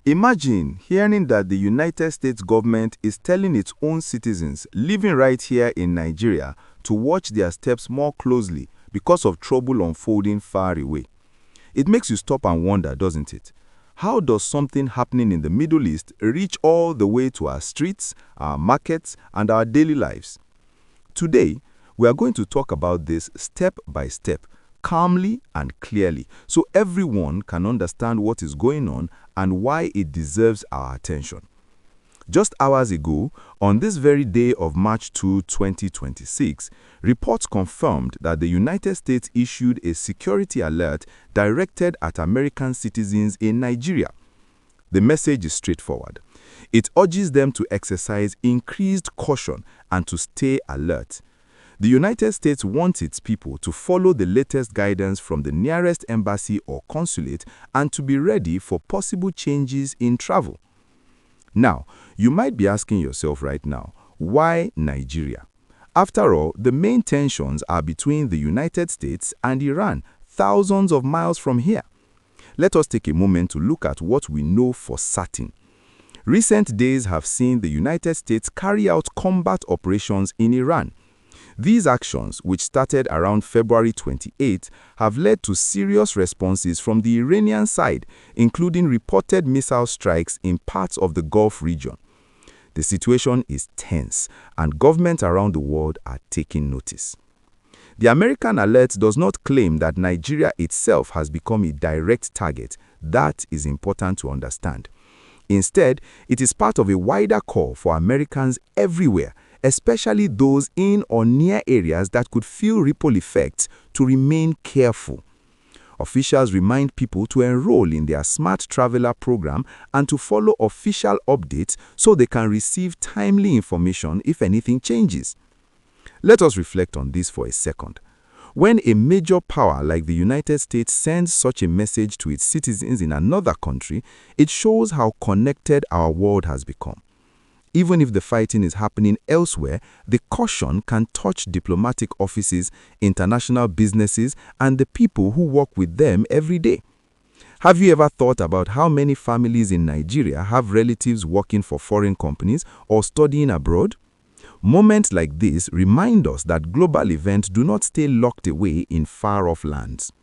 Imagine hearing that the United States government is telling its own citizens living right here in Nigeria to watch their steps more closely because of trouble unfolding far away. It makes you stop and wonder, doesn't it? How does something happening in the Middle East reach all the way to our streets, our markets, and our daily lives? Today, we are going to talk about this step by step, calmly and clearly, so everyone can understand what is going on and why it deserves our attention. Just hours ago, on this very day of March 2, 2026, reports confirmed that the United States issued a security alert directed at American citizens in Nigeria. The message is straightforward. It urges them to exercise increased caution and to stay alert. The United States wants its people to follow the latest guidance from the nearest embassy or consulate and to be ready for possible changes in travel. Now, you might be asking yourself right now, why Nigeria? After all, the main tensions are between the United States and Iran, thousands of miles from here. Let us take a moment to look at what we know for certain. Recent days have seen the United States carry out combat operations in Iran. These actions, which started around February 28, have led to serious responses from the Iranian side, including reported missile strikes in parts of the Gulf region. The situation is tense, and governments around the world are taking notice. The American alert does not claim that Nigeria itself has become a direct target. That is important to understand. Instead, it is part of a wider call for Americans everywhere, especially those in or near areas that could feel ripple effects, to remain careful. Officials remind people to enroll in their Smart Traveler program and to follow official updates so they can receive timely information if anything changes. Let us reflect on this for a second. When a major power like the United States sends such a message to its citizens in another country, it shows how connected our world has become. Even if the fighting is happening elsewhere, the caution can touch diplomatic offices, international businesses, and the people who work with them every day. Have you ever thought about how many families in Nigeria have relatives working for foreign companies or studying abroad? Moments like this remind us that global events do not stay locked away in far-off lands.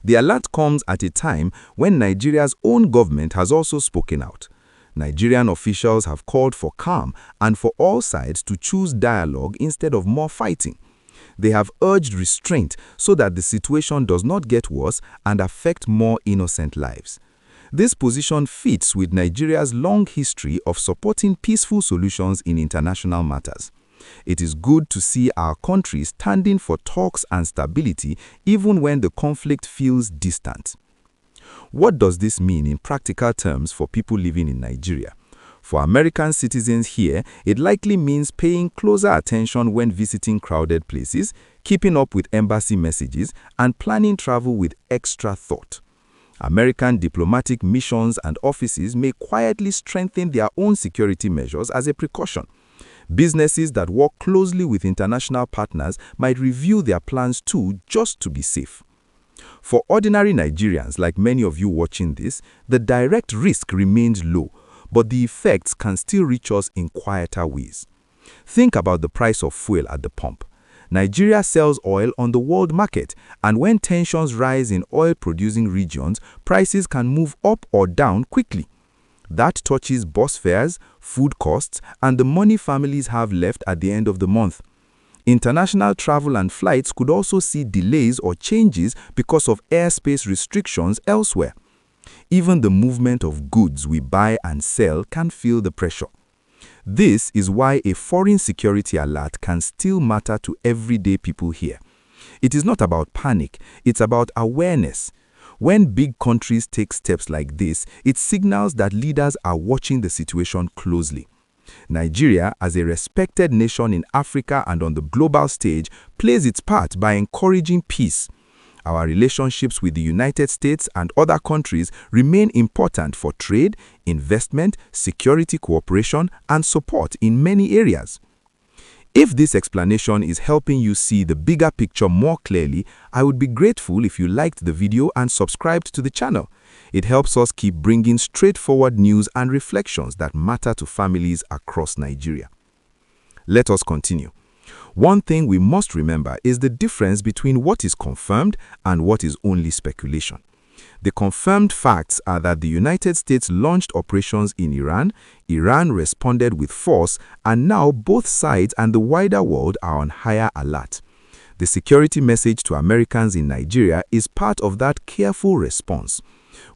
The alert comes at a time when Nigeria's own government has also spoken out. Nigerian officials have called for calm and for all sides to choose dialogue instead of more fighting. They have urged restraint so that the situation does not get worse and affect more innocent lives. This position fits with Nigeria's long history of supporting peaceful solutions in international matters. It is good to see our country standing for talks and stability even when the conflict feels distant. What does this mean in practical terms for people living in Nigeria? For American citizens here, it likely means paying closer attention when visiting crowded places, keeping up with embassy messages, and planning travel with extra thought. American diplomatic missions and offices may quietly strengthen their own security measures as a precaution. Businesses that work closely with international partners might review their plans too, just to be safe. For ordinary Nigerians like many of you watching this, the direct risk remains low, but the effects can still reach us in quieter ways. Think about the price of fuel at the pump. Nigeria sells oil on the world market, and when tensions rise in oil-producing regions, prices can move up or down quickly. That touches bus fares, food costs, and the money families have left at the end of the month. International travel and flights could also see delays or changes because of airspace restrictions elsewhere. Even the movement of goods we buy and sell can feel the pressure. This is why a foreign security alert can still matter to everyday people here. It is not about panic, it's about awareness. When big countries take steps like this, it signals that leaders are watching the situation closely. Nigeria, as a respected nation in Africa and on the global stage, plays its part by encouraging peace. Our relationships with the United States and other countries remain important for trade, investment, security cooperation, and support in many areas. If this explanation is helping you see the bigger picture more clearly, I would be grateful if you liked the video and subscribed to the channel. It helps us keep bringing straightforward news and reflections that matter to families across Nigeria. Let us continue. One thing we must remember is the difference between what is confirmed and what is only speculation. The confirmed facts are that the United States launched operations in Iran, Iran responded with force, and now both sides and the wider world are on higher alert. The security message to Americans in Nigeria is part of that careful response.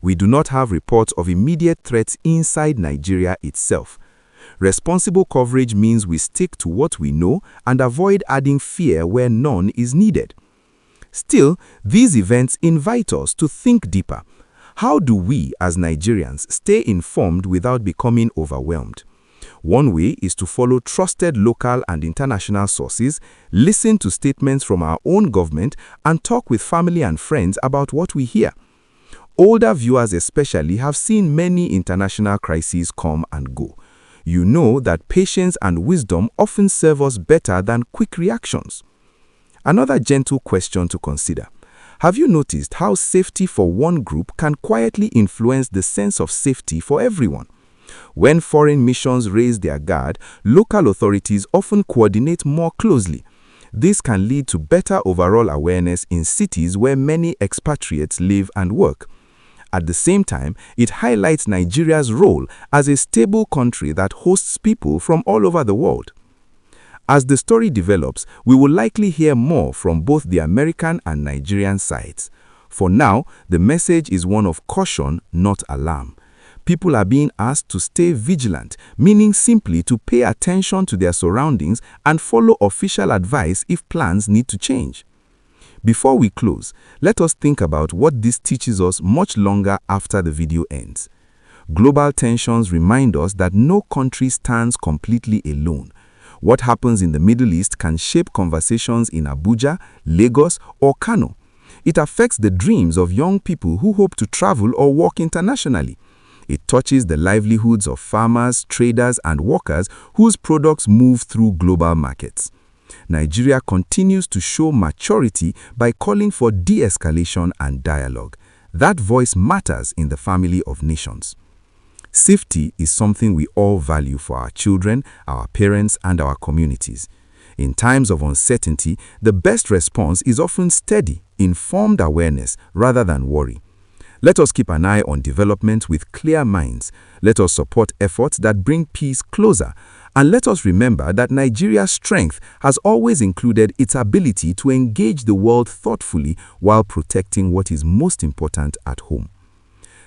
We do not have reports of immediate threats inside Nigeria itself. Responsible coverage means we stick to what we know and avoid adding fear where none is needed. Still, these events invite us to think deeper. How do we, as Nigerians, stay informed without becoming overwhelmed? One way is to follow trusted local and international sources, listen to statements from our own government, and talk with family and friends about what we hear. Older viewers especially have seen many international crises come and go. You know that patience and wisdom often serve us better than quick reactions. Another gentle question to consider. Have you noticed how safety for one group can quietly influence the sense of safety for everyone? When foreign missions raise their guard, local authorities often coordinate more closely. This can lead to better overall awareness in cities where many expatriates live and work. At the same time, it highlights Nigeria's role as a stable country that hosts people from all over the world. As the story develops, we will likely hear more from both the American and Nigerian sides. For now, the message is one of caution, not alarm. People are being asked to stay vigilant, meaning simply to pay attention to their surroundings and follow official advice if plans need to change. Before we close, let us think about what this teaches us much longer after the video ends. Global tensions remind us that no country stands completely alone. What happens in the Middle East can shape conversations in Abuja, Lagos, or Kano. It affects the dreams of young people who hope to travel or work internationally. It touches the livelihoods of farmers, traders, and workers whose products move through global markets. Nigeria continues to show maturity by calling for de-escalation and dialogue. That voice matters in the family of nations. Safety is something we all value for our children, our parents, and our communities. In times of uncertainty, the best response is often steady, informed awareness rather than worry. Let us keep an eye on development with clear minds. Let us support efforts that bring peace closer. And let us remember that Nigeria's strength has always included its ability to engage the world thoughtfully while protecting what is most important at home.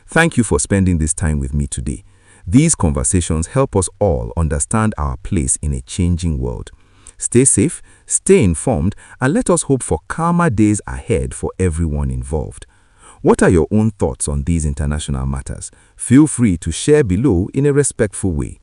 Thank you for spending this time with me today. These conversations help us all understand our place in a changing world. Stay safe, stay informed, and let us hope for calmer days ahead for everyone involved. What are your own thoughts on these international matters? Feel free to share below in a respectful way.